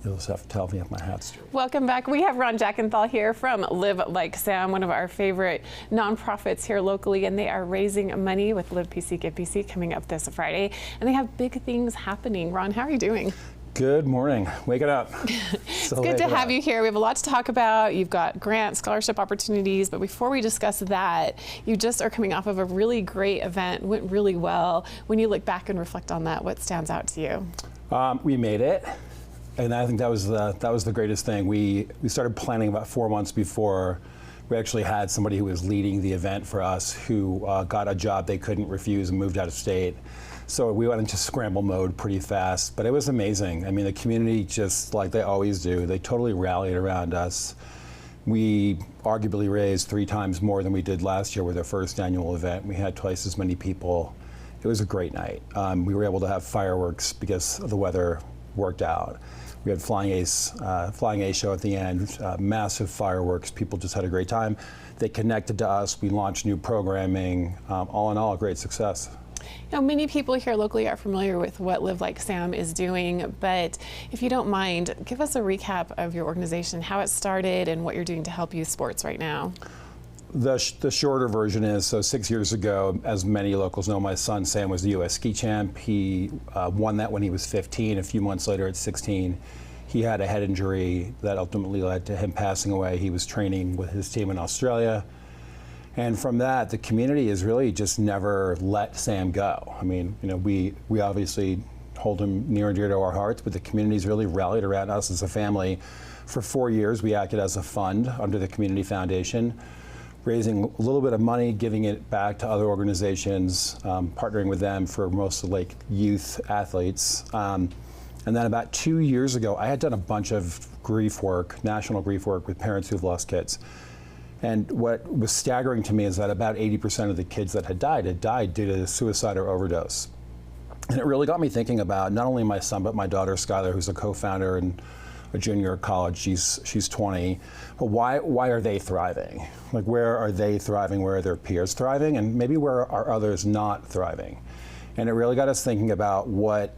You'll just have to tell me if my hat's straight. Welcome back. We have Ron Jackenthal here from Live Like Sam, one of our favorite nonprofits here locally, and they are raising money with Live PC Give PC coming up this Friday, and they have big things happening. Ron, how are you doing? Good morning. Wake it up. It's good to have you here. We have a lot to talk about. You've got grant, scholarship opportunities, but before we discuss that, you just are coming off of a really great event, went really well. When you look back and reflect on that, what stands out to you? We made it, and I think that was the greatest thing. We started planning about 4 months before. We actually had somebody who was leading the event for us who got a job they couldn't refuse and moved out of state. So we went into scramble mode pretty fast, but it was amazing. I mean, the community, just like they always do, they totally rallied around us. We arguably raised 3 times more than we did last year with our first annual event. We had twice as many people. It was a great night. We were able to have fireworks because the weather worked out. We had Flying Ace show at the end, massive fireworks. People just had a great time. They connected to us. We launched new programming. All in all, a great success. Now, many people here locally are familiar with what Live Like Sam is doing, but if you don't mind, give us a recap of your organization, how it started, and what you're doing to help youth sports right now. The shorter version is, so 6 years ago, as many locals know, my son Sam was the U.S. ski champ. He won that when he was 15. A few months later at 16, he had a head injury that ultimately led to him passing away. He was training with his team in Australia. And from that, the community has really just never let Sam go. I mean, you know, we obviously hold him near and dear to our hearts, but the community's really rallied around us as a family. For 4 years, we acted as a fund under the Community Foundation, raising a little bit of money, giving it back to other organizations, partnering with them for mostly like youth athletes. And then about 2 years ago, I had done a bunch of grief work, national grief work with parents who've lost kids. And what was staggering to me is that about 80% of the kids that had died due to suicide or overdose. And it really got me thinking about not only my son, but my daughter, Skylar, who's a co-founder and a junior at college. She's 20. But why are they thriving? Like, where are they thriving? Where are their peers thriving? And maybe where are others not thriving? And it really got us thinking about what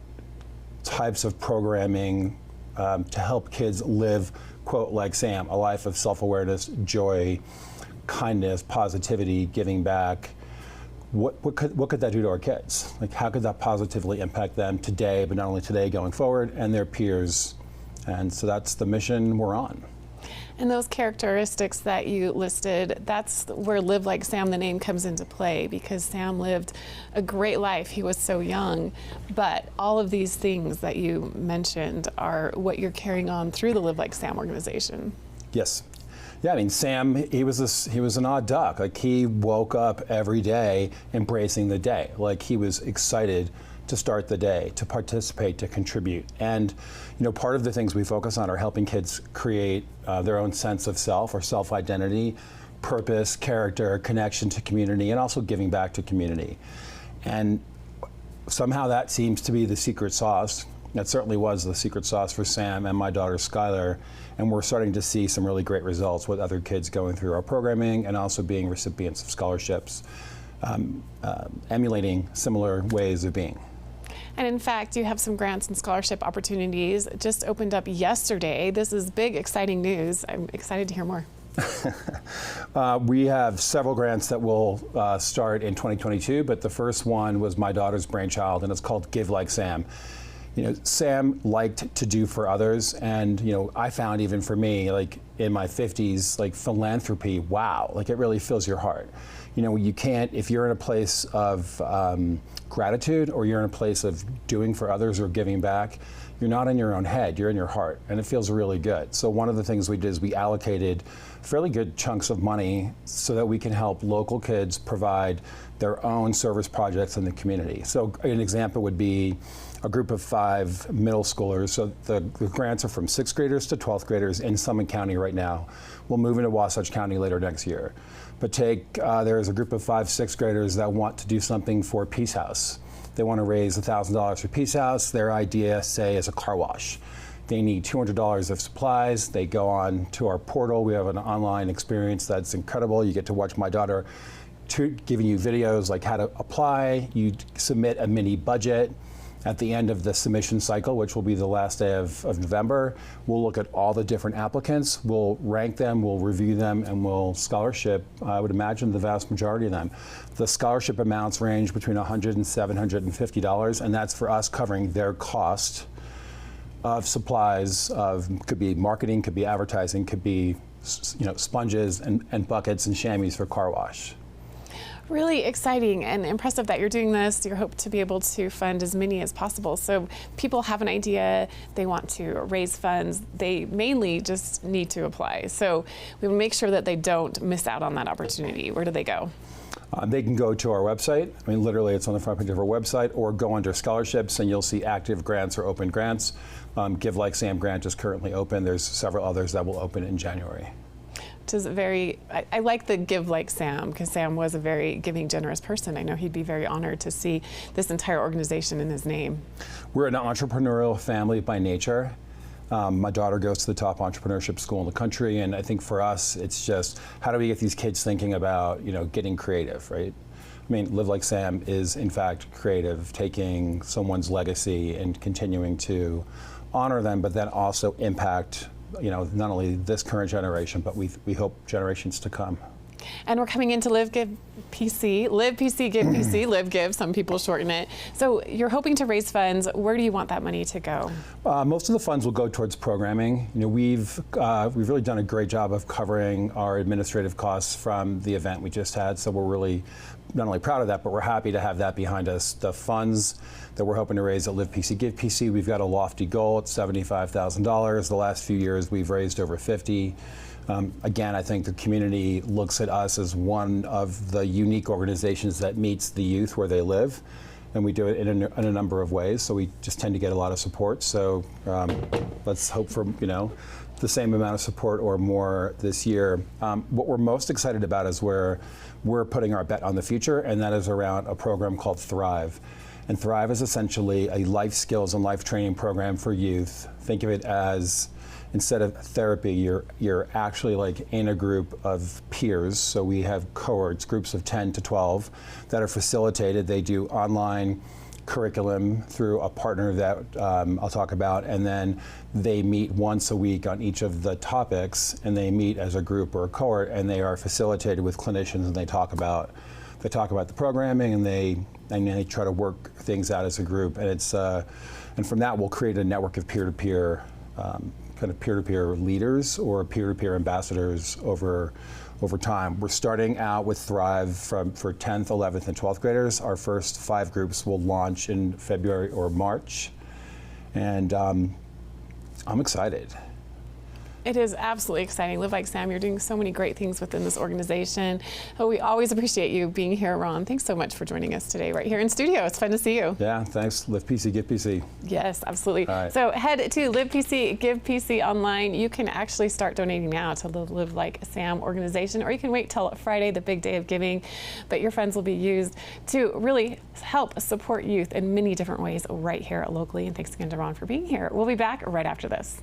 types of programming to help kids live, quote, like Sam, a life of self-awareness, joy, kindness, positivity, giving back. What could that do to our kids? Like, how could that positively impact them today, but not only today, going forward, and their peers? And so that's the mission we're on. And those characteristics that you listed, that's where Live Like Sam, the name, comes into play, because Sam lived a great life. He was so young, but all of these things that you mentioned are what you're carrying on through the Live Like Sam organization. Yes. Yeah, I mean, Sam, he was an odd duck. Like, he woke up every day embracing the day. Like, he was excited to start the day, to participate, to contribute. And, you know, part of the things we focus on are helping kids create their own sense of self or self-identity, purpose, character, connection to community, and also giving back to community. And somehow that seems to be the secret sauce. That certainly was the secret sauce for Sam and my daughter, Skylar. And we're starting to see some really great results with other kids going through our programming and also being recipients of scholarships, emulating similar ways of being. And in fact, you have some grants and scholarship opportunities just opened up yesterday. This is big, exciting news. I'm excited to hear more. We have several grants that will start in 2022, but the first one was my daughter's brainchild, and it's called Give Like Sam. You know, Sam liked to do for others, and, you know, I found even for me, like in my 50s, like philanthropy, wow, like it really fills your heart. You know, you can't, if you're in a place of gratitude or you're in a place of doing for others or giving back, you're not in your own head, you're in your heart, and it feels really good. So one of the things we did is we allocated fairly good chunks of money so that we can help local kids provide their own service projects in the community. So an example would be a group of 5 middle schoolers. So the grants are from 6th graders to 12th graders in Summit County right now. We'll move into Wasatch County later next year. But there's a group of 5 6th graders that want to do something for Peace House. They want to raise $1,000 for Peace House. Their idea, say, is a car wash. They need $200 of supplies. They go on to our portal. We have an online experience that's incredible. You get to watch my daughter giving you videos like how to apply. You submit a mini budget. At the end of the submission cycle, which will be the last day of November, we'll look at all the different applicants, we'll rank them, we'll review them, and we'll scholarship, I would imagine, the vast majority of them. The scholarship amounts range between $100 and $750, and that's for us covering their cost of supplies, could be marketing, could be advertising, could be sponges and buckets and chamois for car wash. Really exciting and impressive that you're doing this. You hope to be able to fund as many as possible. So people have an idea, they want to raise funds, they mainly just need to apply. So we will make sure that they don't miss out on that opportunity. Where do they go? They can go to our website. I mean, literally, it's on the front page of our website, or go under scholarships, and you'll see active grants or open grants. Give Like Sam grant is currently open. There's several others that will open in January. Which is I like the Give Like Sam, because Sam was a very giving, generous person. I know he'd be very honored to see this entire organization in his name. We're an entrepreneurial family by nature. My daughter goes to the top entrepreneurship school in the country, and I think for us, it's just how do we get these kids thinking about getting creative, right? I mean, Live Like Sam is in fact creative, taking someone's legacy and continuing to honor them, but then also impact not only this current generation, but we hope generations to come. And we're coming into Live Give PC, Live PC Give PC, Live Give, some people shorten it. So you're hoping to raise funds. Where do you want that money to go? Most of the funds will go towards programming. We've really done a great job of covering our administrative costs from the event we just had, so we're really not only proud of that, but we're happy to have that behind us. The funds that we're hoping to raise at Live PC Give PC, we've got a lofty goal at $75,000. The last few years, we've raised over 50. Again, I think the community looks at us as one of the unique organizations that meets the youth where they live, and we do it in a number of ways, so we just tend to get a lot of support. So let's hope for the same amount of support or more this year. What we're most excited about is where we're putting our bet on the future, and that is around a program called Thrive. And Thrive is essentially a life skills and life training program for youth. Think of it as, instead of therapy, you're actually like in a group of peers. So we have cohorts, groups of 10 to 12 that are facilitated. They do online curriculum through a partner that I'll talk about, and then they meet once a week on each of the topics, and they meet as a group or a cohort, and they are facilitated with clinicians, and they talk about the programming, and they try to work things out as a group, and it's and from that we'll create a network of peer-to-peer kind of peer-to-peer leaders or peer-to-peer ambassadors over time. We're starting out with Thrive for 10th, 11th, and 12th graders. Our first 5 groups will launch in February or March, and I'm excited. It is absolutely exciting. Live Like Sam, you're doing so many great things within this organization. We always appreciate you being here, Ron. Thanks so much for joining us today right here in studio. It's fun to see you. Yeah, thanks. Live PC, Give PC. Yes, absolutely. All right. So head to Live PC, Give PC online. You can actually start donating now to the Live Like Sam organization, or you can wait till Friday, the big day of giving. But your funds will be used to really help support youth in many different ways right here locally. And thanks again to Ron for being here. We'll be back right after this.